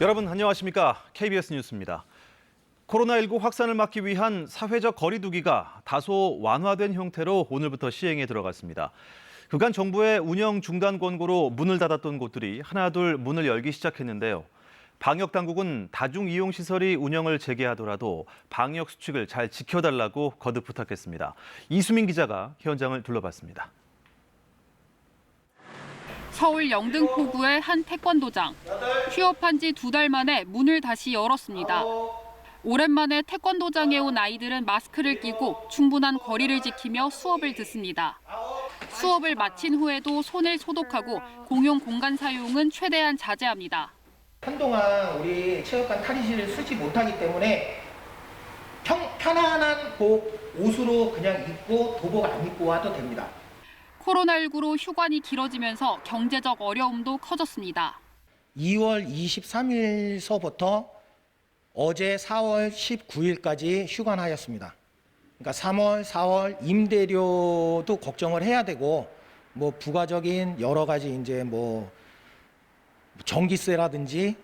여러분 안녕하십니까? KBS 뉴스입니다. 코로나19 확산을 막기 위한 사회적 거리 두기가 다소 완화된 형태로 오늘부터 시행에 들어갔습니다. 그간 정부의 운영 중단 권고로 문을 닫았던 곳들이 하나둘 문을 열기 시작했는데요. 방역 당국은 다중 이용 시설이 운영을 재개하더라도 방역 수칙을 잘 지켜달라고 거듭 부탁했습니다. 이수민 기자가 현장을 둘러봤습니다. 서울 영등포구의 한 태권도장. 휴업한 지 2달 만에 문을 다시 열었습니다. 오랜만에 태권도장에 온 아이들은 마스크를 끼고 충분한 거리를 지키며 수업을 듣습니다. 수업을 마친 후에도 손을 소독하고 공용 공간 사용은 최대한 자제합니다. 한동안 우리 체육관 탈의실을 쓰지 못하기 때문에 편안한 옷으로 그냥 입고 도복 안 입고 와도 됩니다. 코로나19로 휴관이 길어지면서 경제적 어려움도 커졌습니다. 2월 23일서부터 어제 4월 19일까지 휴관하였습니다. 그러니까 3월, 4월 임대료도 걱정을 해야 되고 뭐 부가적인 여러 가지 이제 뭐 전기세라든지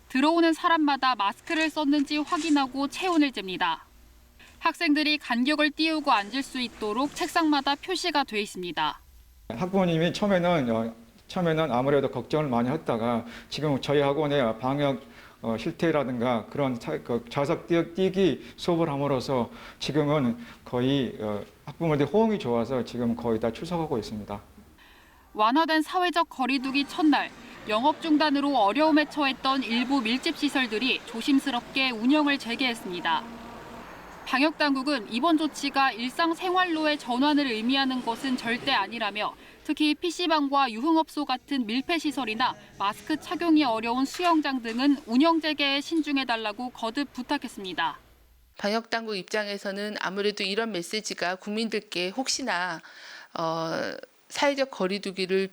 들어오는 사람마다 마스크를 썼는지 확인하고 체온을 잽니다. 학생들이 간격을 띄우고 앉을 수 있도록 책상마다 표시가 돼 있습니다. 학부모님이 처음에는 아무래도 걱정을 많이 했다가 지금 저희 학원의 방역 실태라든가 그런 좌석 뛰기 수업을 함으로써 지금은 거의 학부모들의 호응이 좋아서 지금 거의 다 출석하고 있습니다. 완화된 사회적 거리두기 첫날, 영업 중단으로 어려움에 처했던 일부 밀집 시설들이 조심스럽게 운영을 재개했습니다. 방역 당국은 이번 조치가 일상생활로의 전환을 의미하는 것은 절대 아니라며 특히 PC방과 유흥업소 같은 밀폐시설이나 마스크 착용이 어려운 수영장 등은 운영 재개에 신중해달라고 거듭 부탁했습니다. 방역 당국 입장에서는 아무래도 이런 메시지가 국민들께 혹시나 사회적 거리두기를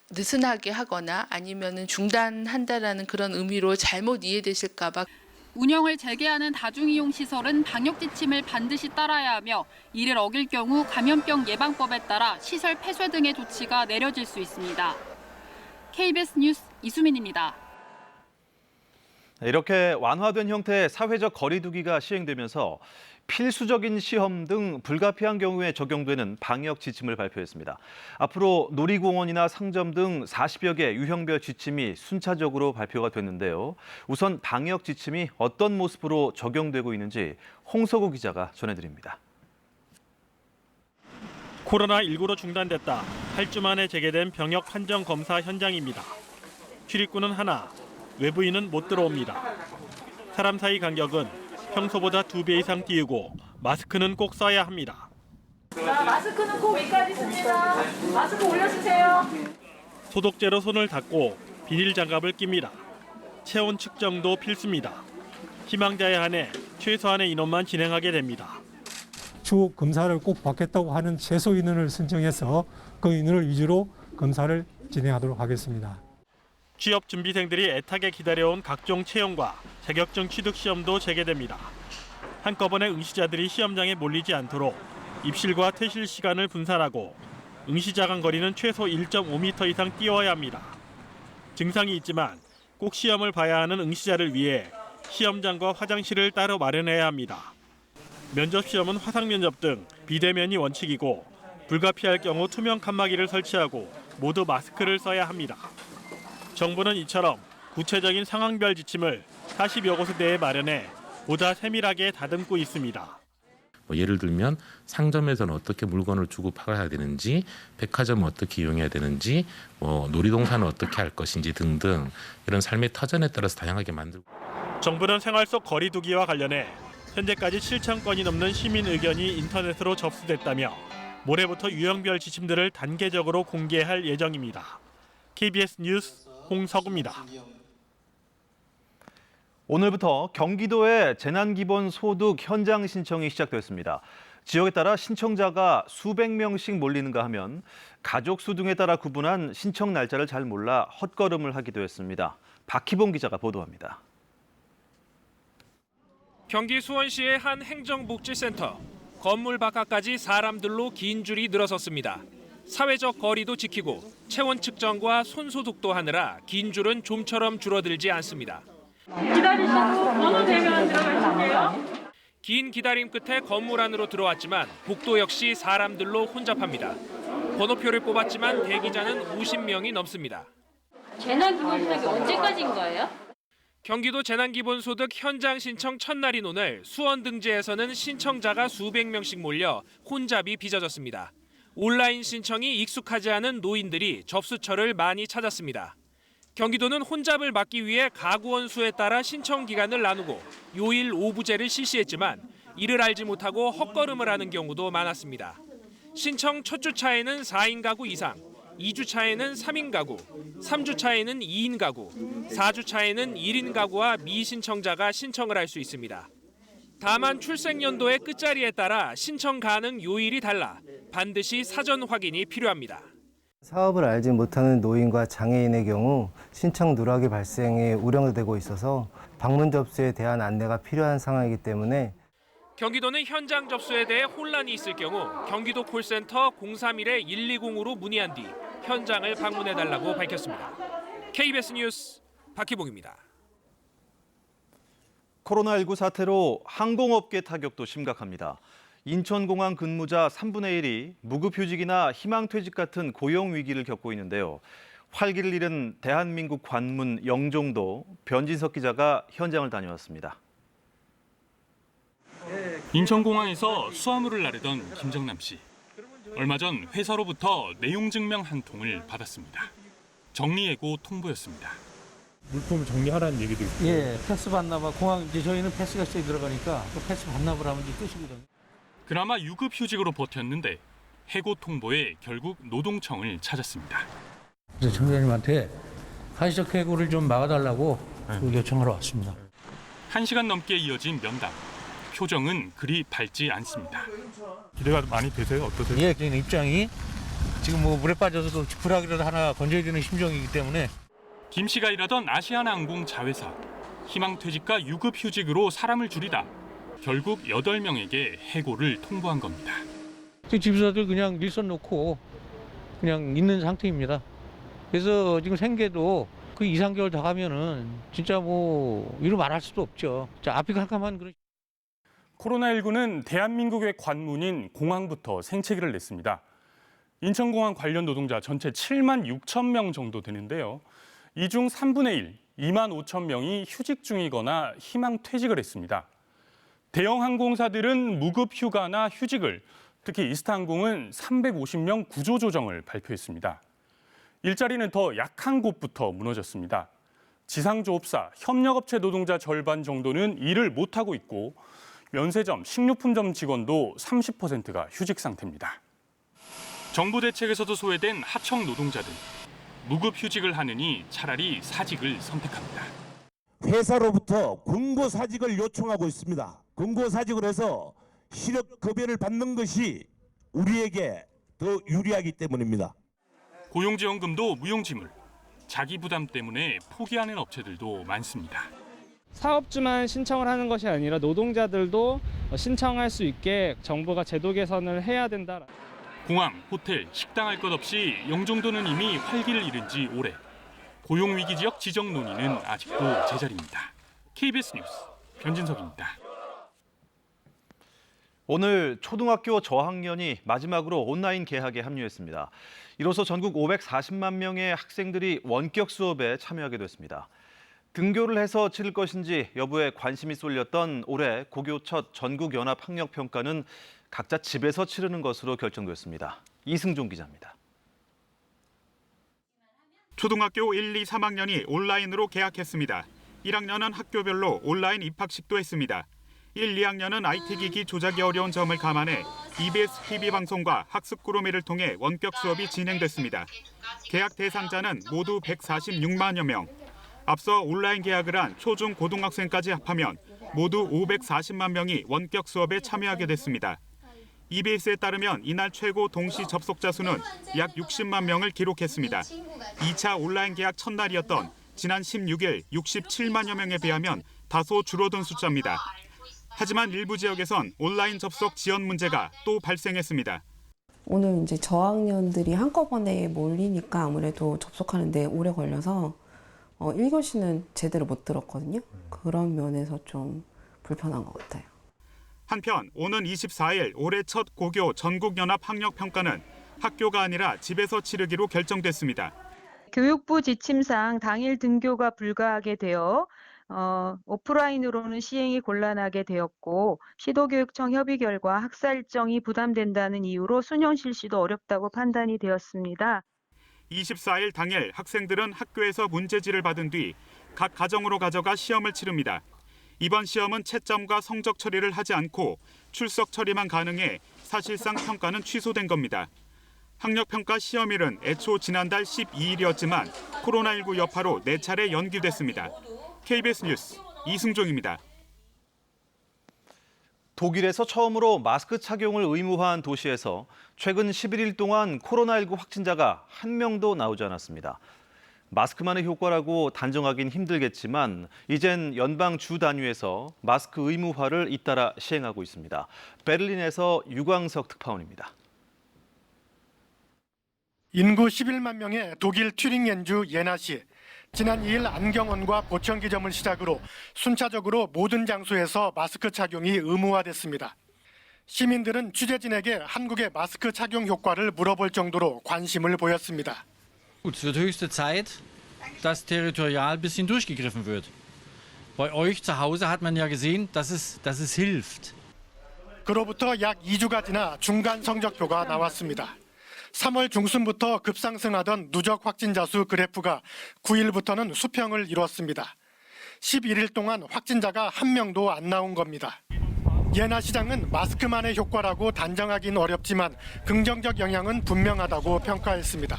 느슨하게 하거나 아니면은 중단한다라는 그런 의미로 잘못 이해되실까 봐. 운영을 재개하는 다중이용 시설은 방역 지침을 반드시 따라야 하며 이를 어길 경우 감염병 예방법에 따라 시설 폐쇄 등의 조치가 내려질 수 있습니다. KBS 뉴스 이수민입니다. 이렇게 완화된 형태의 사회적 거리 두기가 시행되면서 필수적인 시험 등 불가피한 경우에 적용되는 방역 지침을 발표했습니다. 앞으로 놀이공원이나 상점 등 40여 개 유형별 지침이 순차적으로 발표가 됐는데요. 우선 방역 지침이 어떤 모습으로 적용되고 있는지 홍석우 기자가 전해드립니다. 코로나19로 중단됐다 8주 만에 재개된 병역 판정 검사 현장입니다. 출입구는 하나, 외부인은 못 들어옵니다. 사람 사이 간격은 평소보다 2배 이상 띄우고 마스크는 꼭 써야 합니다. 자, 마스크는 코 위까지 씁니다. 마스크 올려주세요. 소독제로 손을 닦고 비닐 장갑을 낍니다. 체온 측정도 필수입니다. 희망자에 한해 최소한의 인원만 진행하게 됩니다. 추후 검사를 꼭 받겠다고 하는 최소 인원을 선정해서 그 인원을 위주로 검사를 진행하도록 하겠습니다. 취업 준비생들이 애타게 기다려온 각종 채용과 자격증 취득 시험도 재개됩니다. 한꺼번에 응시자들이 시험장에 몰리지 않도록 입실과 퇴실 시간을 분산하고 응시자 간 거리는 최소 1.5m 이상 띄워야 합니다. 증상이 있지만 꼭 시험을 봐야 하는 응시자를 위해 시험장과 화장실을 따로 마련해야 합니다. 면접 시험은 화상 면접 등 비대면이 원칙이고 불가피할 경우 투명 칸막이를 설치하고 모두 마스크를 써야 합니다. 정부는 이처럼 구체적인 상황별 지침을 40여 곳에 마련해 보다 세밀하게 다듬고 있습니다. 예를 들면 상점에서는 어떻게 물건을 주고 팔아야 되는지, 백화점은 어떻게 이용해야 되는지, 놀이동산은 어떻게 할 것인지 등등 이런 삶의 터전에 따라서 다양하게 만들고. 정부는 생활 속 거리 두기와 관련해 현재까지 7천 건이 넘는 시민 의견이 인터넷으로 접수됐다며 모레부터 유형별 지침들을 단계적으로 공개할 예정입니다. KBS 뉴스 홍석우입니다. 오늘부터 경기도의 재난기본소득 현장 신청이 시작됐습니다. 지역에 따라 신청자가 수백 명씩 몰리는가 하면 가족 수 등에 따라 구분한 신청 날짜를 잘 몰라 헛걸음을 하기도 했습니다. 박희봉 기자가 보도합니다. 경기 수원시의 한 행정복지센터. 건물 바깥까지 사람들로 긴 줄이 늘어섰습니다. 사회적 거리도 지키고 체온 측정과 손 소독도 하느라 긴 줄은 좀처럼 줄어들지 않습니다. 기다리시고 번호되면 들어가실게요. 긴 기다림 끝에 건물 안으로 들어왔지만 복도 역시 사람들로 혼잡합니다. 번호표를 뽑았지만 대기자는 50명이 넘습니다. 재난기본소득이 언제까지인 거예요? 경기도 재난기본소득 현장 신청 첫날인 오늘 수원등재에서는 신청자가 수백 명씩 몰려 혼잡이 빚어졌습니다. 온라인 신청이 익숙하지 않은 노인들이 접수처를 많이 찾았습니다. 경기도는 혼잡을 막기 위해 가구원 수에 따라 신청 기간을 나누고 요일 오부제를 실시했지만 이를 알지 못하고 헛걸음을 하는 경우도 많았습니다. 신청 첫 주차에는 4인 가구 이상, 2주차에는 3인 가구, 3주차에는 2인 가구, 4주차에는 1인 가구와 미신청자가 신청을 할 수 있습니다. 다만 출생연도의 끝자리에 따라 신청 가능 요일이 달라 반드시 사전 확인이 필요합니다. 사업을 알지 못하는 노인과 장애인의 경우 신청 누락이 발생에 우려되고 있어서 방문 접수에 대한 안내가 필요한 상황이기 때문에 경기도는 현장 접수에 대해 혼란이 있을 경우 경기도 콜센터 031-120으로 문의한 뒤 현장을 방문해달라고 밝혔습니다. KBS 뉴스 박희봉입니다. 코로나19 사태로 항공업계 타격도 심각합니다. 인천공항 근무자 3분의 1이 무급휴직이나 희망퇴직 같은 고용 위기를 겪고 있는데요. 활기를 잃은 대한민국 관문 영종도 변진석 기자가 현장을 다녀왔습니다. 인천공항에서 수화물을 나르던 김정남 씨. 얼마 전 회사로부터 내용 증명 한 통을 받았습니다. 정리해고 통보였습니다. 물품 정리하라는 얘기도 있고. 예, 패스 반납하 공항 이제 저희는 패스가 시에 들어가니까 그 패스 반납을 하면 이제 끝이거든요. 그나마 유급 휴직으로 버텼는데 해고 통보에 결국 노동청을 찾았습니다. 그래서 청장님한테 한시적 해고를 좀 막아달라고 요청하러 왔습니다. 1시간 넘게 이어진 면담. 표정은 그리 밝지 않습니다. 기대가 많이 되세요? 어떠세요? 예, 저희는 입장이 지금 뭐 물에 빠져서도 지푸라기라도 하나 건져야 되는 심정이기 때문에. 김 씨가 일하던 아시아나항공 자회사. 희망퇴직과 유급휴직으로 사람을 줄이다 결국 8명에게 해고를 통보한 겁니다. 집사들 그냥 일선 놓고 그냥 있는 상태입니다. 그래서 지금 생계도 그 2, 3개월 더 가면은 진짜 뭐 이루 말할 수도 없죠. 자, 앞이 캄캄한 그런. 코로나19는 대한민국의 관문인 공항부터 생채기를 냈습니다. 인천공항 관련 노동자 전체 7만 6천 명 정도 되는데요. 이 중 3분의 1, 2만 5천 명이 휴직 중이거나 희망퇴직을 했습니다. 대형 항공사들은 무급 휴가나 휴직을, 특히 이스타항공은 350명 구조조정을 발표했습니다. 일자리는 더 약한 곳부터 무너졌습니다. 지상조업사, 협력업체 노동자 절반 정도는 일을 못하고 있고 면세점, 식료품점 직원도 30%가 휴직 상태입니다. 정부 대책에서도 소외된 하청 노동자들. 무급 휴직을 하느니 차라리 사직을 선택합니다. 회사로부터 권고사직을 요청하고 있습니다. 권고사직을 해서 시력급여를 받는 것이 우리에게 더 유리하기 때문입니다. 고용지원금도 무용지물. 자기 부담 때문에 포기하는 업체들도 많습니다. 사업주만 신청을 하는 것이 아니라 노동자들도 신청할 수 있게 정부가 제도 개선을 해야 된다. 공항, 호텔, 식당 할 것 없이 영종도는 이미 활기를 잃은 지 오래. 고용위기 지역 지정 논의는 아직도 제자리입니다. KBS 뉴스 변진석입니다. 오늘 초등학교 저학년이 마지막으로 온라인 개학에 합류했습니다. 이로써 전국 540만 명의 학생들이 원격 수업에 참여하게 됐습니다. 등교를 해서 치를 것인지 여부에 관심이 쏠렸던 올해 고교 첫 전국연합학력평가는 각자 집에서 치르는 것으로 결정됐습니다. 이승종 기자입니다. 초등학교 1, 2, 3학년이 온라인으로 개학했습니다. 1학년은 학교별로 온라인 입학식도 했습니다. 1, 2학년은 IT기기 조작이 어려운 점을 감안해 EBS TV 방송과 학습 구루미를 통해 원격 수업이 진행됐습니다. 개학 대상자는 모두 146만여 명. 앞서 온라인 개학을 한 초중 고등학생까지 합하면 모두 540만 명이 원격 수업에 참여하게 됐습니다. EBS에 따르면 이날 최고 동시 접속자 수는 약 60만 명을 기록했습니다. 2차 온라인 개학 첫날이었던 지난 16일 67만여 명에 비하면 다소 줄어든 숫자입니다. 하지만 일부 지역에선 온라인 접속 지연 문제가 또 발생했습니다. 오늘 이제 저학년들이 한꺼번에 몰리니까 아무래도 접속하는데 오래 걸려서 1교시는 제대로 못 들었거든요. 그런 면에서 좀 불편한 것 같아요. 한편 오는 24일 올해 첫 고교 전국연합학력평가는 학교가 아니라 집에서 치르기로 결정됐습니다. 교육부 지침상 당일 등교가 불가하게 되어 오프라인으로는 시행이 곤란하게 되었고 시도교육청 협의 결과 학사 일정이 부담된다는 이유로 수능 실시도 어렵다고 판단이 되었습니다. 24일 당일 학생들은 학교에서 문제지를 받은 뒤 각 가정으로 가져가 시험을 치릅니다. 이번 시험은 채점과 성적 처리를 하지 않고 출석 처리만 가능해 사실상 평가는 취소된 겁니다. 학력평가 시험일은 애초 지난달 12일이었지만 코로나19 여파로 4차례 연기됐습니다. KBS 뉴스 이승종입니다. 독일에서 처음으로 마스크 착용을 의무화한 도시에서 최근 11일 동안 코로나19 확진자가 한 명도 나오지 않았습니다. 마스크만의 효과라고 단정하긴 힘들겠지만 이젠 연방 주 단위에서 마스크 의무화를 잇따라 시행하고 있습니다. 베를린에서 유광석 특파원입니다. 인구 11만 명의 독일 튜링겐주 예나시. 지난 2일 안경원과 보청기점을 시작으로 순차적으로 모든 장소에서 마스크 착용이 의무화됐습니다. 시민들은 취재진에게 한국의 마스크 착용 효과를 물어볼 정도로 관심을 보였습니다. Gut, es wird höchste Zeit, dass territorial ein bisschen durchgegriffen wird. Bei euch zu Hause hat man ja gesehen, dass es hilft. 그로부터 약 2주가 지나 중간 성적표가 나왔습니다. 3월 중순부터 급상승하던 누적 확진자 수 그래프가 9일부터는 수평을 이뤘습니다. 11일 동안 확진자가 한 명도 안 나온 겁니다. 예나 시장은 마스크만의 효과라고 단정하긴 어렵지만 긍정적 영향은 분명하다고 평가했습니다.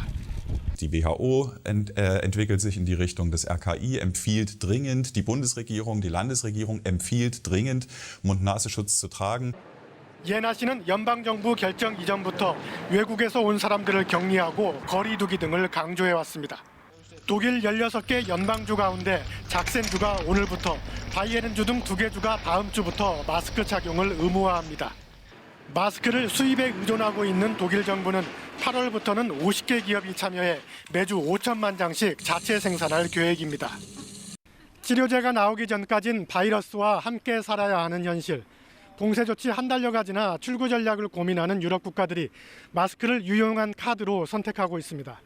Die WHO entwickelt sich in die Richtung, das RKI empfiehlt dringend, die Bundesregierung, die Landesregierung empfiehlt dringend, Mund-Nasenschutz zu tragen. 예나 씨는 연방정부 결정 이전부터 외국에서 온 사람들을 격리하고 거리 두기 등을 강조해왔습니다. 독일 16개 연방주 가운데 작센주가 오늘부터, 바이에른주 등 2개 주가 다음 주부터 마스크 착용을 의무화합니다. 마스크를 수입에 의존하고 있는 독일 정부는 8월부터는 50개 기업이 참여해 매주 5천만 장씩 자체 생산할 계획입니다. 치료제가 나오기 전까진 바이러스와 함께 살아야 하는 현실. 봉쇄 조치 한 달여가 지나 출구 전략을 고민하는 유럽 국가들이 마스크를 유용한 카드로 선택하고 있습니다.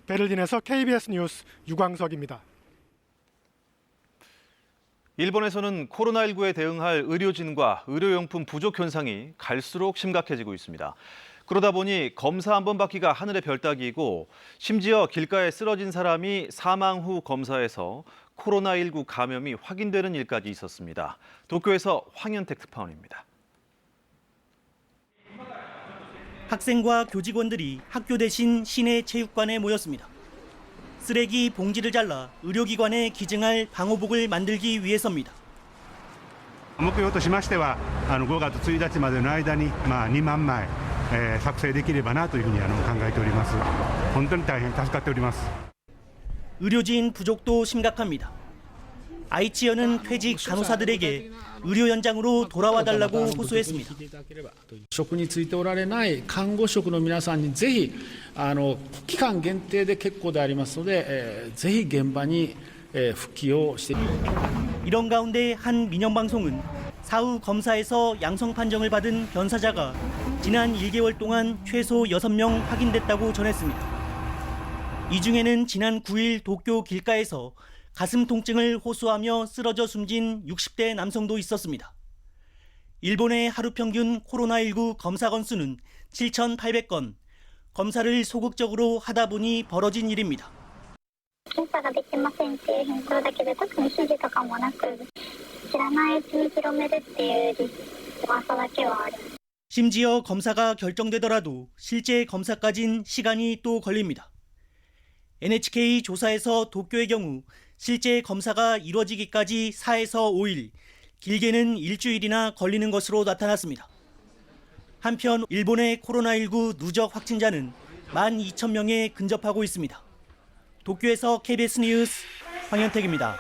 베를린에서 KBS 뉴스 유광석입니다. 일본에서는 코로나19에 대응할 의료진과 의료용품 부족 현상이 갈수록 심각해지고 있습니다. 그러다 보니 검사 한 번 받기가 하늘의 별 따기이고 심지어 길가에 쓰러진 사람이 사망 후 검사에서 코로나19 감염이 확인되는 일까지 있었습니다. 도쿄에서 황현택 특파원입니다. 학생과 교직원들이 학교 대신 시내 체육관에 모였습니다. 쓰레기 봉지를 잘라 의료기관에 기증할 방호복을 만들기 위해서입니다. 目標としましては5月1日までの間に2万枚作成できればなというふうに考えております。本当に大変助かっております。 의료진 부족도 심각합니다. 아이치현은 퇴직 간호사들에게 의료 현장으로 돌아와 달라고 호소했습니다. 職に就いておられない看護職の皆さんにぜひ期間限定で結構でありますので、ぜひ現場に復帰をして。 이런 가운데 한 민영방송은 사후 검사에서 양성 판정을 받은 변사자가 지난 1개월 동안 최소 6명 확인됐다고 전했습니다. 이 중에는 지난 9일 도쿄 길가에서 가슴 통증을 호소하며 쓰러져 숨진 60대 남성도 있었습니다. 일본의 하루 평균 코로나19 검사 건수는 7,800건, 검사를 소극적으로 하다 보니 벌어진 일입니다. 検査ができませんっていう返答だけで特に指示とかもなく知らないうちに広めるっていう噂だけはある. 심지어 검사가 결정되더라도 실제 검사까진 시간이 또 걸립니다. NHK 조사에서 도쿄의 경우 실제 검사가 이뤄지기까지 4에서 5일, 길게는 일주일이나 걸리는 것으로 나타났습니다. 한편 일본의 코로나19 누적 확진자는 12,000명에 근접하고 있습니다. 도쿄에서 KBS 뉴스 황현택입니다.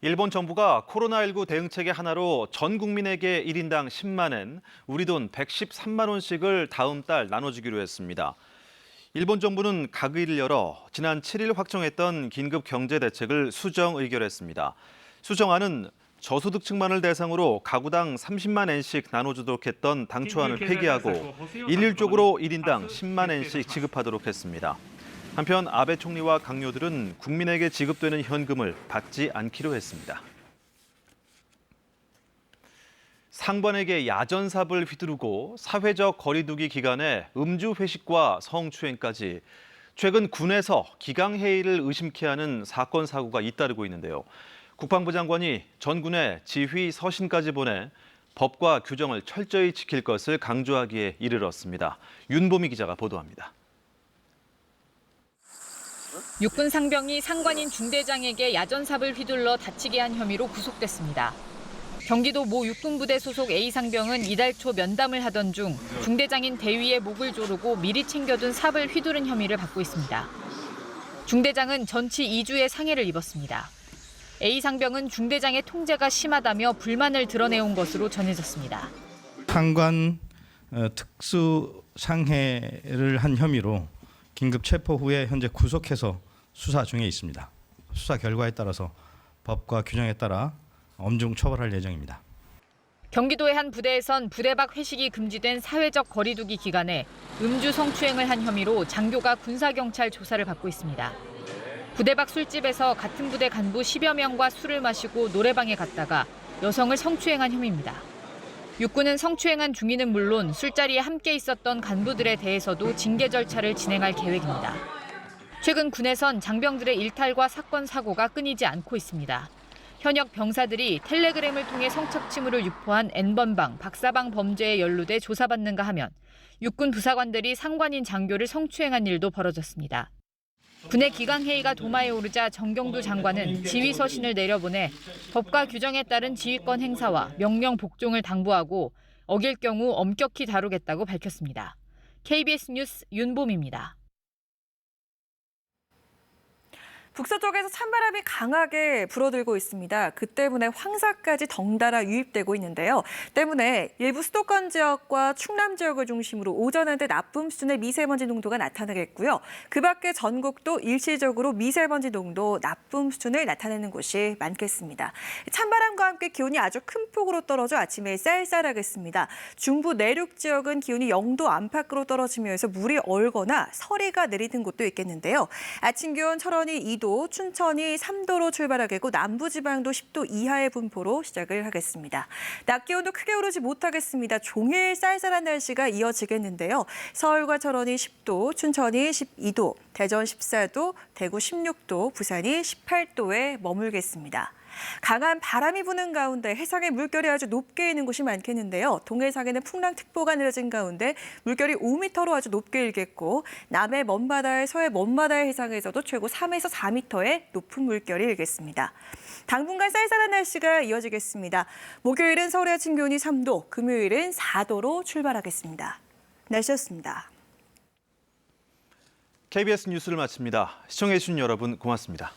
일본 정부가 코로나19 대응책의 하나로 전 국민에게 1인당 10만 엔, 우리 돈 113만 원씩을 다음 달 나눠주기로 했습니다. 일본 정부는 각의를 열어 지난 7일 확정했던 긴급 경제 대책을 수정 의결했습니다. 수정안은 저소득층만을 대상으로 가구당 30만 엔씩 나눠주도록 했던 당초안을 폐기하고 일률적으로 1인당 10만 엔씩 지급하도록 했습니다. 한편 아베 총리와 강요들은 국민에게 지급되는 현금을 받지 않기로 했습니다. 상반에게 야전삽을 휘두르고 사회적 거리두기 기간에 음주 회식과 성추행까지 최근 군에서 기강회의를 의심케 하는 사건 사고가 잇따르고 있는데요. 국방부 장관이 전군에 지휘 서신까지 보내 법과 규정을 철저히 지킬 것을 강조하기에 이르렀습니다. 윤보미 기자가 보도합니다. 육군 상병이 상관인 중대장에게 야전삽을 휘둘러 다치게 한 혐의로 구속됐습니다. 경기도 모 육군부대 소속 A 상병은 이달 초 면담을 하던 중 중대장인 대위의 목을 조르고 미리 챙겨둔 삽을 휘두른 혐의를 받고 있습니다. 중대장은 전치 2주의 상해를 입었습니다. A 상병은 중대장의 통제가 심하다며 불만을 드러내온 것으로 전해졌습니다. 상관 특수 상해를 한 혐의로 긴급 체포 후에 현재 구속해서 수사 중에 있습니다. 수사 결과에 따라서 법과 규정에 따라 엄중 처벌할 예정입니다. 경기도의 한 부대에선 부대 밖 회식이 금지된 사회적 거리두기 기간에 음주 성추행을 한 혐의로 장교가 군사경찰 조사를 받고 있습니다. 부대 밖 술집에서 같은 부대 간부 10여 명과 술을 마시고 노래방에 갔다가 여성을 성추행한 혐의입니다. 육군은 성추행한 중위는 물론 술자리에 함께 있었던 간부들에 대해서도 징계 절차를 진행할 계획입니다. 최근 군에선 장병들의 일탈과 사건 사고가 끊이지 않고 있습니다. 현역 병사들이 텔레그램을 통해 성착취물을 유포한 N번방, 박사방 범죄에 연루돼 조사받는가 하면 육군 부사관들이 상관인 장교를 성추행한 일도 벌어졌습니다. 군의 기강회의가 도마에 오르자 정경두 장관은 지휘 서신을 내려보내 법과 규정에 따른 지휘권 행사와 명령 복종을 당부하고 어길 경우 엄격히 다루겠다고 밝혔습니다. KBS 뉴스 윤봄입니다. 북서쪽에서 찬바람이 강하게 불어들고 있습니다. 그 때문에 황사까지 덩달아 유입되고 있는데요. 때문에 일부 수도권 지역과 충남 지역을 중심으로 오전한테 나쁨 수준의 미세먼지 농도가 나타나겠고요. 그 밖에 전국도 일시적으로 미세먼지 농도 나쁨 수준을 나타내는 곳이 많겠습니다. 찬바람과 함께 기온이 아주 큰 폭으로 떨어져 아침에 쌀쌀하겠습니다. 중부 내륙 지역은 기온이 0도 안팎으로 떨어지면서 물이 얼거나 서리가 내리는 곳도 있겠는데요. 아침 기온 철원이 2도, 춘천이 3도로 출발하겠고 남부지방도 10도 이하의 분포로 시작을 하겠습니다. 낮 기온도 크게 오르지 못하겠습니다. 종일 쌀쌀한 날씨가 이어지겠는데요. 서울과 철원이 10도, 춘천이 12도, 대전 14도, 대구 16도, 부산이 18도에 머물겠습니다. 강한 바람이 부는 가운데 해상의 물결이 아주 높게 있는 곳이 많겠는데요. 동해상에는 풍랑특보가 내려진 가운데 물결이 5m로 아주 높게 일겠고 남해 먼바다의 서해 먼바다의 해상에서도 최고 3에서 4m의 높은 물결이 일겠습니다. 당분간 쌀쌀한 날씨가 이어지겠습니다. 목요일은 서울의 아침 기온이 3도, 금요일은 4도로 출발하겠습니다. 날씨였습니다. KBS 뉴스를 마칩니다. 시청해주신 여러분 고맙습니다.